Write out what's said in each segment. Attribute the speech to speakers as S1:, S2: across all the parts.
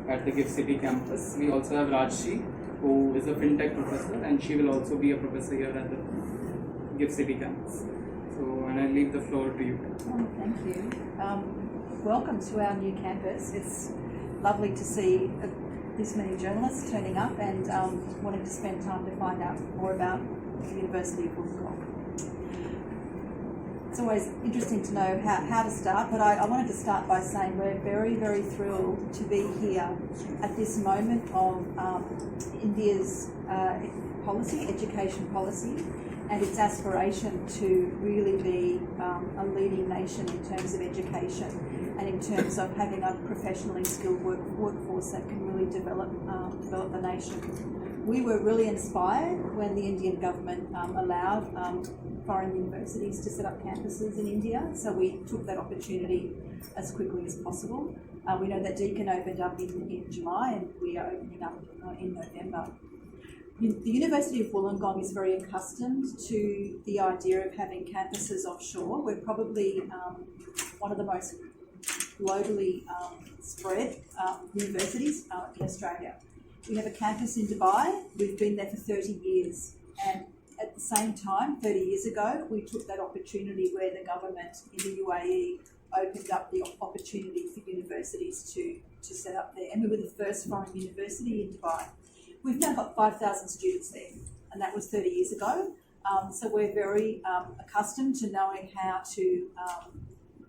S1: at the GIFT City campus. We also have Rajshi, who is a fintech professor, and she will also be a professor here at the GIFT City campus. So, and I leave the floor to you.
S2: Oh, thank you. Welcome to our new campus. It's lovely to see this many journalists turning up and wanting to spend time to find out more about the University of Wollongong. It's always interesting to know how to start, but I wanted to start by saying we're very, very thrilled to be here at this moment of India's education policy, and its aspiration to really be a leading nation in terms of education and in terms of having a professionally skilled workforce that can really develop the nation. We were really inspired when the Indian government allowed foreign universities to set up campuses in India, so we took that opportunity as quickly as possible. We know that Deakin opened up in July, and we are opening up in November. The University of Wollongong is very accustomed to the idea of having campuses offshore. We're probably one of the most globally spread universities in Australia. We have a campus in Dubai. We've been there for 30 years. And at the same time, 30 years ago, we took that opportunity where the government in the UAE opened up the opportunity for universities to set up there. And we were the first foreign university in Dubai. We've now got 5,000 students there, and that was 30 years ago. So we're very accustomed to knowing how to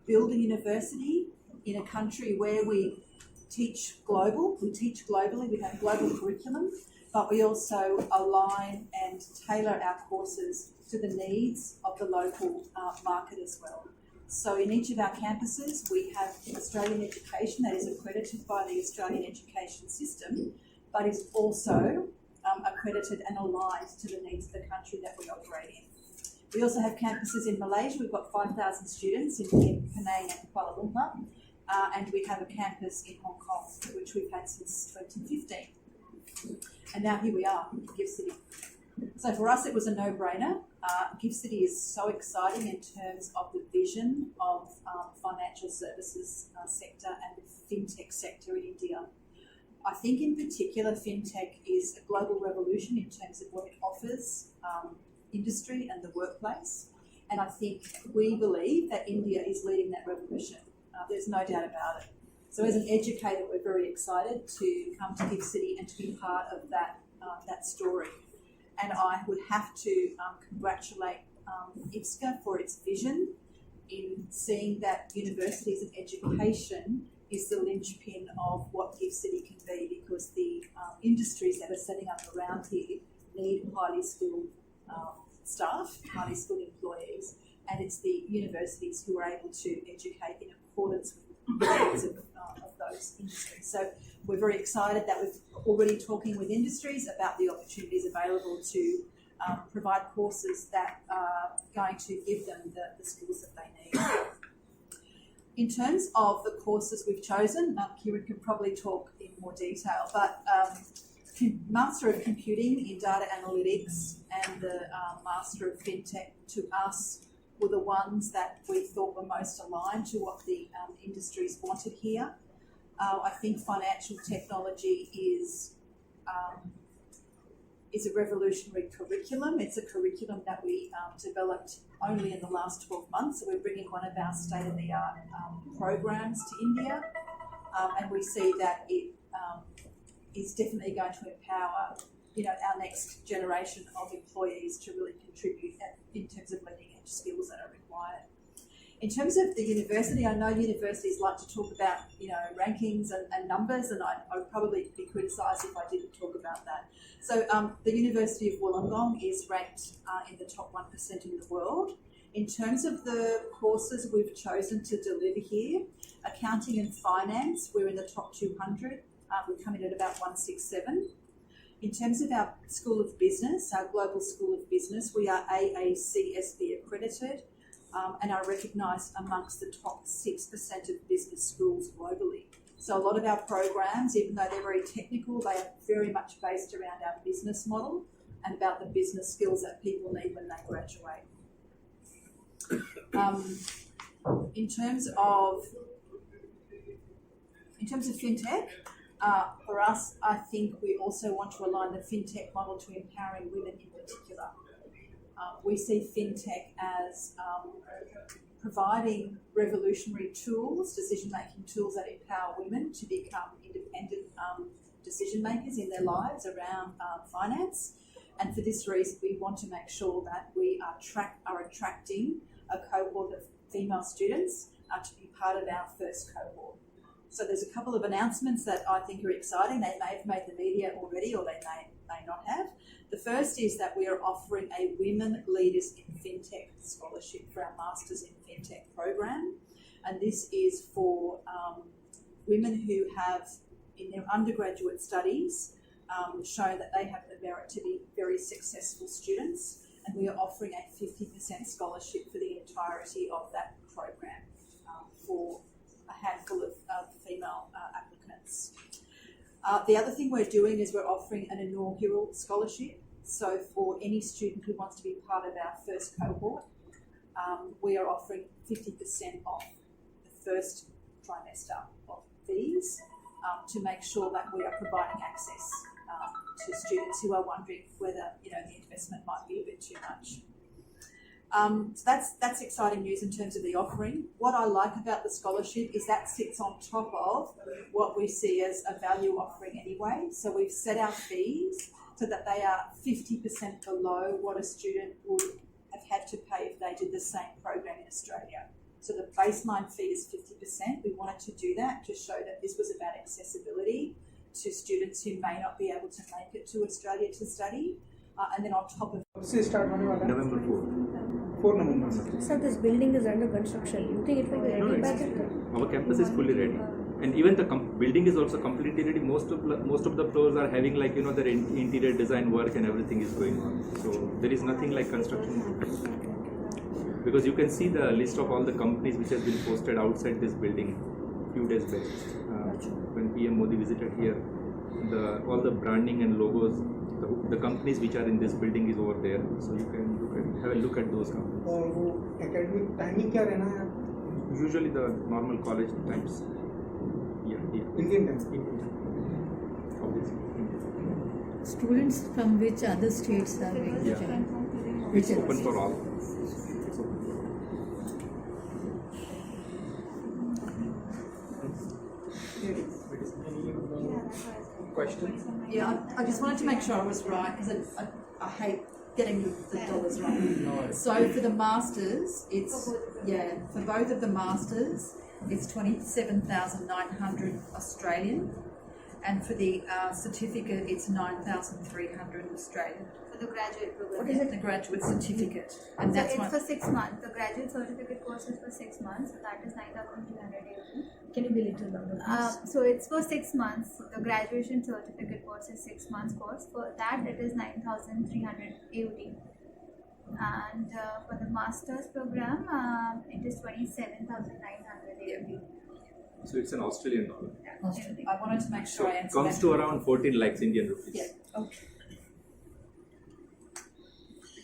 S2: build a university in a country where we teach globally, we have global curriculum, but we also align and tailor our courses to the needs of the local market as well. So in each of our campuses, we have Australian education that is accredited by the Australian education system, but is also accredited and aligned to the needs of the country that we operate in. We also have campuses in Malaysia. We've got 5,000 students in Penang and Kuala Lumpur, and we have a campus in Hong Kong, which we've had since 2015. And now here we are, GIFT City. So for us, it was a no-brainer. GIFT City is so exciting in terms of the vision of financial services sector and the fintech sector in India. I think in particular, fintech is a global revolution in terms of what it offers industry and the workplace. And I think we believe that India is leading that revolution. There's no doubt about it. So as an educator, we're very excited to come to GIFT City and to be part of that story. And I would have to congratulate IPSCA for its vision in seeing that universities and education is the linchpin of what GIFT City can be, because the industries that are setting up around here need highly skilled staff, highly skilled employees, and it's the universities who are able to educate in accordance with the needs of those industries. So we're very excited that we're already talking with industries about the opportunities available to provide courses that are going to give them the skills that they need. In terms of the courses we've chosen, Kieran can probably talk in more detail, but Master of Computing in Data Analytics and the Master of FinTech to us were the ones that we thought were most aligned to what the industries wanted here. I think financial technology is a revolutionary curriculum. It's a curriculum that we developed only in the last 12 months. So we're bringing one of our state-of-the-art programs to India, and we see that it is definitely going to empower, our next generation of employees to really contribute in terms of leading-edge skills that are required. In terms of the university, I know universities like to talk about, rankings and numbers, and I would probably be criticised if I didn't talk about that. So the University of Wollongong is ranked in the top 1% in the world. In terms of the courses we've chosen to deliver here, accounting and finance, we're in the top 200. We're coming at about 167. In terms of our School of Business, our Global School of Business, we are AACSB accredited and are recognised amongst the top 6% of business schools globally. So a lot of our programs, even though they're very technical, they are very much based around our business model and about the business skills that people need when they graduate. In terms of fintech, For us, I think we also want to align the fintech model to empowering women in particular. We see fintech as providing revolutionary tools, decision-making tools that empower women to become independent decision makers in their lives around finance. And for this reason, we want to make sure that we are attracting a cohort of female students to be part of our first cohort. So there's a couple of announcements that I think are exciting. They may have made the media already, or they may not have. The first is that we are offering a Women Leaders in FinTech scholarship for our Masters in FinTech program. And this is for women who have, in their undergraduate studies, shown that they have the merit to be very successful students. And we are offering a 50% scholarship for the entirety of that program for a handful of female applicants. The other thing we're doing is we're offering an inaugural scholarship. So for any student who wants to be part of our first cohort, we are offering 50% off the first trimester of fees to make sure that we are providing access to students who are wondering whether the investment might be a bit too much. So that's exciting news in terms of the offering. What I like about the scholarship is that sits on top of what we see as a value offering anyway. So we've set our fees so that they are 50% below what a student would have had to pay if they did the same program in Australia. So the baseline fee is 50%. We wanted to do that to show that this was about accessibility to students who may not be able to make it to Australia to study. And then on top of
S3: November 4 November.
S4: Sir, this building is under construction. You think it will be ready by then?
S3: Our campus is fully ready, and even the building is also completely ready. Most of the floors are having their interior design work and everything is going on. So there is nothing like construction, because you can see the list of all the companies which has been posted outside this building few days back. When PM Modi visited here, all the branding and logos, the companies which are in this building is over there, so you can have a look at those companies.
S5: और academic timing क्या रहना है?
S3: Usually the normal college times. Yeah.
S5: Indian time.
S3: Obviously.
S6: Students from which other states are being
S3: Yeah.
S6: joined?
S3: It's open for all. It's open.
S5: Question?
S2: Yeah, I just wanted to make sure I was right because I hate getting the dollars wrong. So for the masters, it's for both of the masters, it's 27,900 Australian, and for the certificate, it's 9,300 Australian.
S7: For the graduate program.
S2: What is it? The graduate certificate, and
S7: So
S2: that's
S7: it's
S2: one.
S7: for 6 months. The graduate certificate course is for 6 months, so that is 9,380.
S6: Can you be a little louder, please?
S7: So it's for 6 months. The graduation certificate course is 6 months course. For that, it is 9,300 AUD. And for the master's program, it is 27,900 AUD.
S3: So it's an Australian dollar.
S2: I wanted to make sure I answered
S3: Comes
S2: that.
S3: to around 14 lakhs Indian rupees.
S2: Yeah. Okay.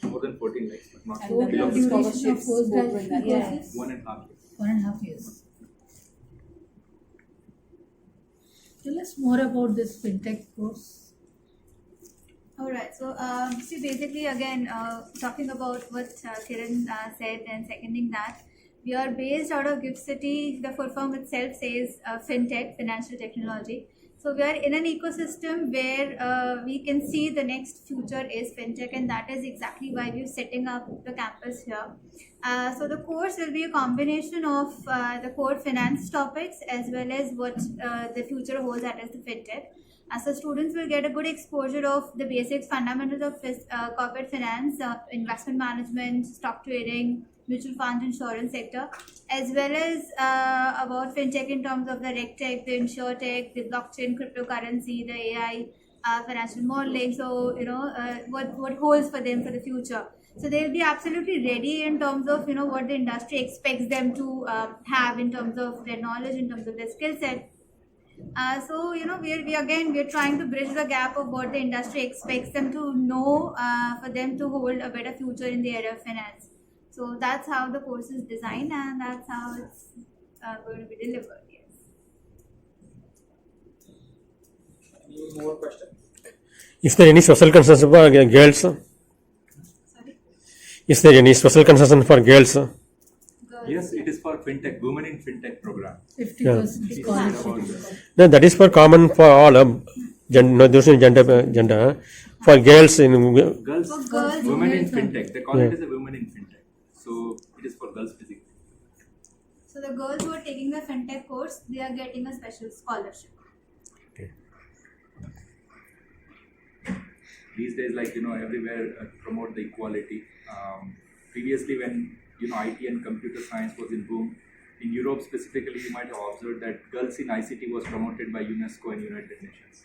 S3: More than 14 lakhs, but not
S2: And then
S3: below
S2: the
S6: Duration of
S2: scholarships will bring
S6: postgraduate
S2: that down.
S6: courses?
S3: 1.5 years.
S6: 1.5 years. Tell us more about this fintech course.
S7: Alright, so see basically again talking about what Kiran said and seconding that, we are based out of GIFT City. The full form itself says FinTech, financial technology. So we are in an ecosystem where we can see the next future is FinTech, and that is exactly why we're setting up the campus here. So the course will be a combination of the core finance topics as well as what the future holds, that is the FinTech. So students will get a good exposure of the basic fundamentals of corporate finance, investment management, stock trading, mutual funds, insurance sector, as well as about fintech in terms of the regtech, the insurtech, the blockchain, cryptocurrency, the AI, financial modeling. So what holds for them for the future. So they'll be absolutely ready in terms of what the industry expects them to have in terms of their knowledge, in terms of their skill set. So we're trying to bridge the gap of what the industry expects them to know for them to hold a better future in the area of finance. So that's how the course is designed, and that's how it's going to be delivered. Yes.
S1: Any more questions?
S8: Is there any special concern for girls?
S7: Sorry?
S8: Is there any special concern for girls?
S7: Girls.
S3: Yes, it is for fintech, women in fintech program.
S6: 50% scholarship.
S8: No, that is for common for all. Those in gender. For girls in
S3: Girls,
S7: For girls,
S3: women in
S6: Women from-
S3: fintech. They call it as a women in fintech. So it is for girls physically.
S7: so the girls who are taking the fintech course, they are getting a special scholarship.
S3: These days, like everywhere promote the equality. Previously, when IT and computer science was in boom, in Europe specifically, you might have observed that girls in ICT was promoted by UNESCO and United Nations.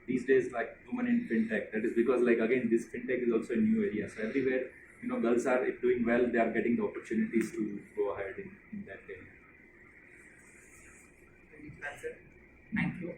S3: These days, like women in fintech, that is because again this fintech is also a new area. So everywhere, girls are doing well, they are getting the opportunities to go ahead in that area.
S1: That's it. Thank you.